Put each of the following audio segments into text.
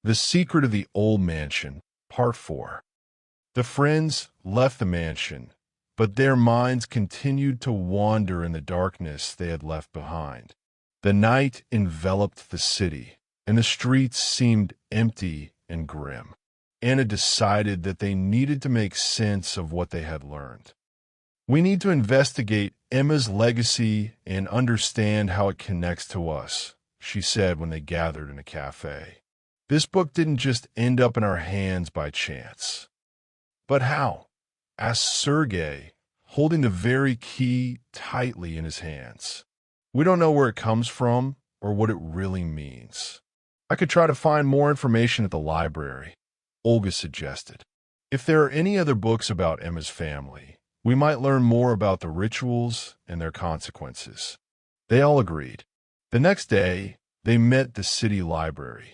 The Secret of the Old Mansion, Part 4. The friends left the mansion, but their minds continued to wander in the darkness they had left behind. The night enveloped the city, and the streets seemed empty and grim. Anna decided that they needed to make sense of what they had learned. We need to investigate Emma's legacy and understand how it connects to us, she said when they gathered in a cafe. This book didn't just end up in our hands by chance. But how? Asked Sergey, holding the very key tightly in his hands. We don't know where it comes from or what it really means. I could try to find more information at the library, Olga suggested. If there are any other books about Emma's family, we might learn more about the rituals and their consequences. They all agreed. The next day, they met the city library.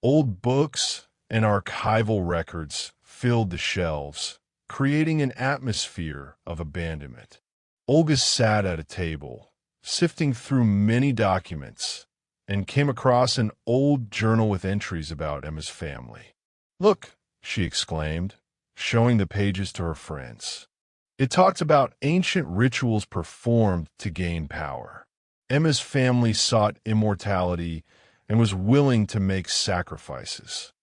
Old books and archival records filled the shelves, creating an atmosphere of abandonment. Olga sat at a table, sifting through many documents, and came across an old journal with entries about Emma's family. "Look," she exclaimed, showing the pages to her friends. It talked about ancient rituals performed to gain power. Emma's family sought immortality and was willing to make sacrifices.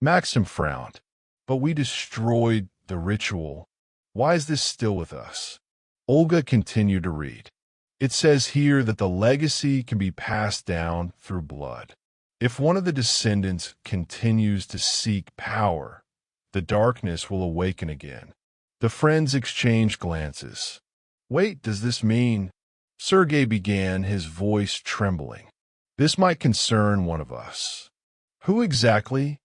Maxim frowned. "But we destroyed the ritual. Why is this still with us?" Olga continued to read. It says here that the legacy can be passed down through blood. If one of the descendants continues to seek power, the darkness will awaken again. The friends exchanged glances. "Wait, does this mean—" Sergey began, his voice trembling. "This might concern one of us." "Who exactly?"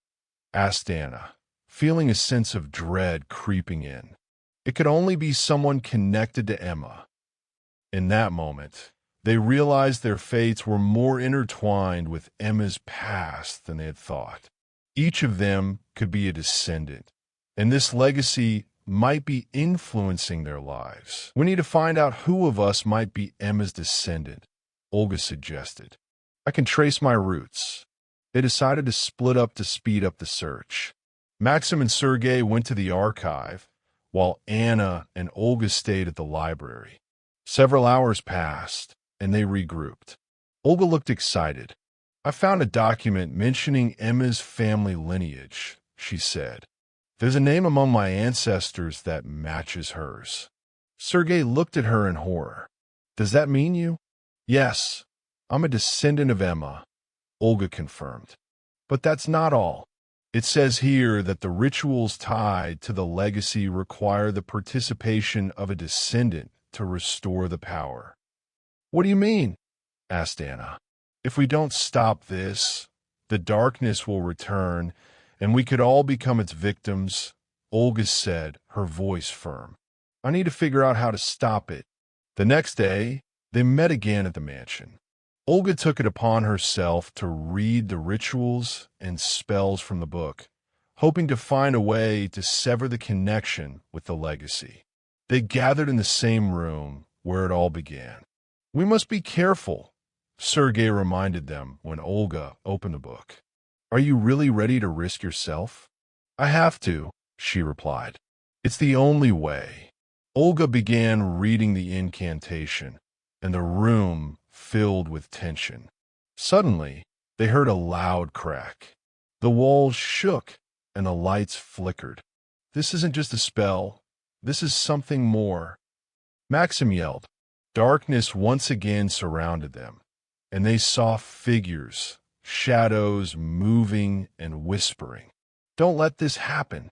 asked Anna, feeling a sense of dread creeping in. It could only be someone connected to Emma. In that moment, they realized their fates were more intertwined with Emma's past than they had thought. Each of them could be a descendant, and this legacy might be influencing their lives. "We need to find out who of us might be Emma's descendant," Olga suggested. "I can trace my roots." They decided to split up to speed up the search. Maxim and Sergey went to the archive, while Anna and Olga stayed at the library. Several hours passed, and they regrouped. Olga looked excited. "I found a document mentioning Emma's family lineage," she said. "There's a name among my ancestors that matches hers." Sergey looked at her in horror. "Does that mean you?" "Yes, I'm a descendant of Emma," Olga confirmed. "But that's not all. It says here that the rituals tied to the legacy require the participation of a descendant to restore the power." "What do you mean?" asked Anna. "If we don't stop this, the darkness will return, and we could all become its victims," Olga said, her voice firm. "I need to figure out how to stop it." The next day, they met again at the mansion. Olga took it upon herself to read the rituals and spells from the book, hoping to find a way to sever the connection with the legacy. They gathered in the same room where it all began. "We must be careful," Sergey reminded them when Olga opened the book. "Are you really ready to risk yourself?" "I have to," she replied. "It's the only way." Olga began reading the incantation, and the room filled with tension. Suddenly, they heard a loud crack. The walls shook, and the lights flickered. "This isn't just a spell. This is something more," Maxim yelled. Darkness once again surrounded them, and they saw figures, shadows moving and whispering. "Don't let this happen."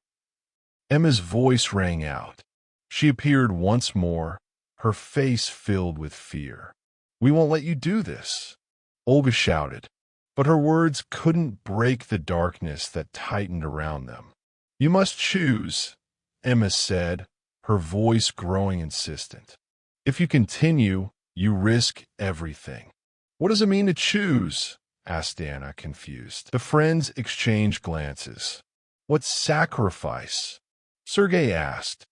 Emma's voice rang out. She appeared once more, her face filled with fear. "We won't let you do this," Olga shouted, but her words couldn't break the darkness that tightened around them. "You must choose," Emma said, her voice growing insistent. "If you continue, you risk everything." "What does it mean to choose?" asked Anna, confused. The friends exchanged glances. "What sacrifice?" Sergey asked.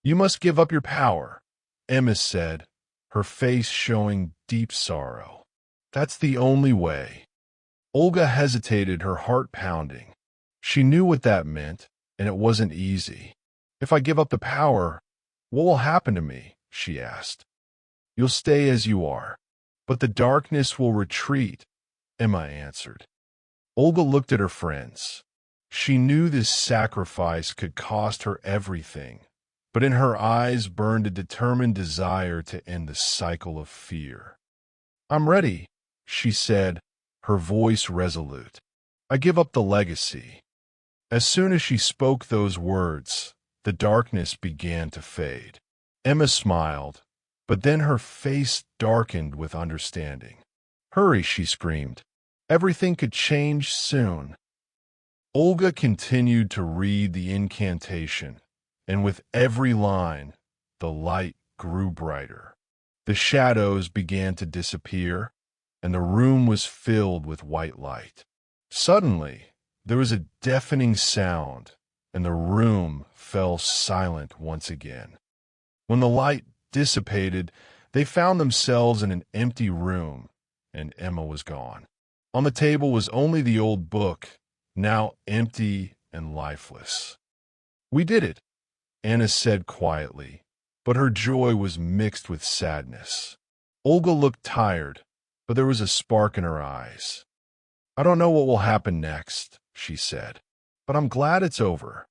"You must give up your power," Emma said, her face showing deep sorrow. "That's the only way." Olga hesitated, her heart pounding. She knew what that meant, and it wasn't easy. "If I give up the power, what will happen to me?" she asked. "You'll stay as you are, but the darkness will retreat," Emma answered. Olga looked at her friends. She knew this sacrifice could cost her everything, but in her eyes burned a determined desire to end the cycle of fear. "I'm ready," she said, her voice resolute. "I give up the legacy." As soon as she spoke those words, the darkness began to fade. Emma smiled, but then her face darkened with understanding. "Hurry," she screamed. "Everything could change soon." Olga continued to read the incantation, and with every line, the light grew brighter. The shadows began to disappear, and the room was filled with white light. Suddenly, there was a deafening sound, and the room fell silent once again. When the light dissipated, they found themselves in an empty room, and Emma was gone. On the table was only the old book, now empty and lifeless. "We did it," Anna said quietly, but her joy was mixed with sadness. Olga looked tired, but there was a spark in her eyes. "I don't know what will happen next," she said, "but I'm glad it's over."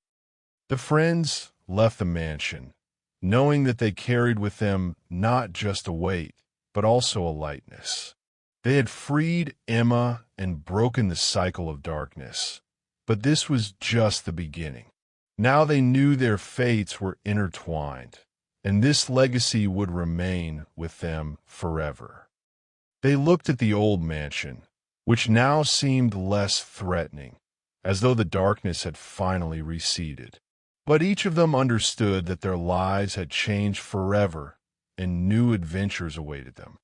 The friends left the mansion, knowing that they carried with them not just a weight, but also a lightness. They had freed Emma and broken the cycle of darkness, but this was just the beginning. Now they knew their fates were intertwined, and this legacy would remain with them forever. They looked at the old mansion, which now seemed less threatening, as though the darkness had finally receded. But each of them understood that their lives had changed forever and new adventures awaited them.